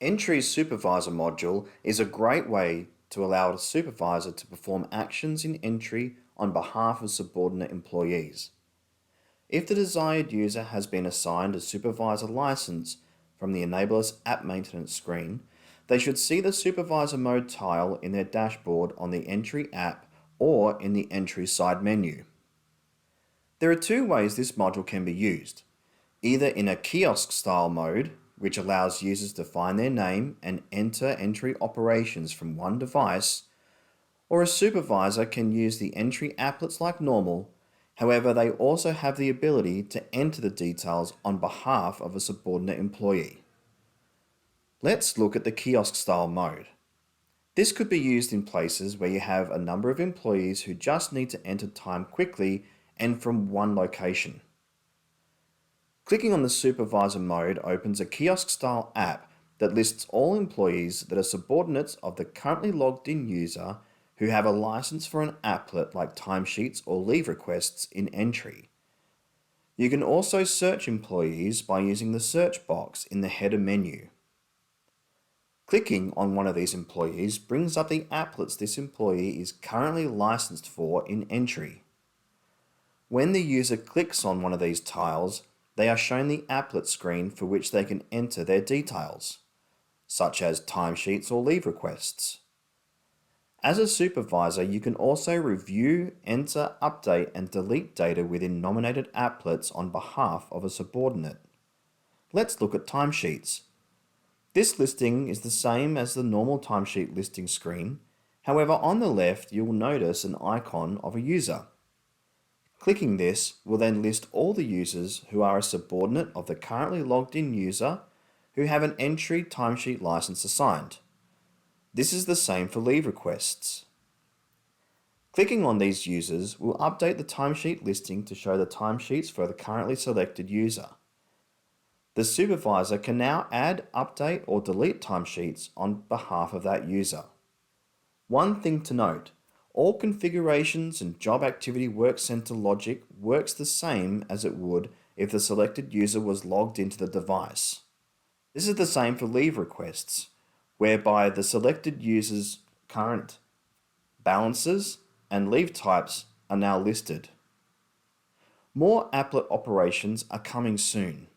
nTree's Supervisor module is a great way to allow a supervisor to perform actions in nTree on behalf of subordinate employees. If the desired user has been assigned a supervisor license from the Enable Us App Maintenance screen, they should see the Supervisor Mode tile in their dashboard on the nTree app or in the nTree side menu. There are two ways this module can be used, either in a kiosk-style mode, which allows users to find their name and enter nTree operations from one device, or a supervisor can use the nTree applets like normal. However, they also have the ability to enter the details on behalf of a subordinate employee. Let's look at the kiosk-style mode. This could be used in places where you have a number of employees who just need to enter time quickly and from one location. Clicking on the Supervisor mode opens a kiosk-style app that lists all employees that are subordinates of the currently logged in user who have a license for an applet like timesheets or leave requests in nTree. You can also search employees by using the search box in the header menu. Clicking on one of these employees brings up the applets this employee is currently licensed for in nTree. When the user clicks on one of these tiles, they are shown the applet screen for which they can enter their details, such as timesheets or leave requests. As a supervisor, you can also review, enter, update, and delete data within nominated applets on behalf of a subordinate. Let's look at timesheets. This listing is the same as the normal timesheet listing screen. However, on the left, you will notice an icon of a user. Clicking this will then list all the users who are a subordinate of the currently logged in user who have an nTree timesheet license assigned. This is the same for leave requests. Clicking on these users will update the timesheet listing to show the timesheets for the currently selected user. The supervisor can now add, update, or delete timesheets on behalf of that user. One thing to note, all configurations and job activity work center logic works the same as it would if the selected user was logged into the device. This is the same for leave requests, whereby the selected user's current balances and leave types are now listed. More applet operations are coming soon.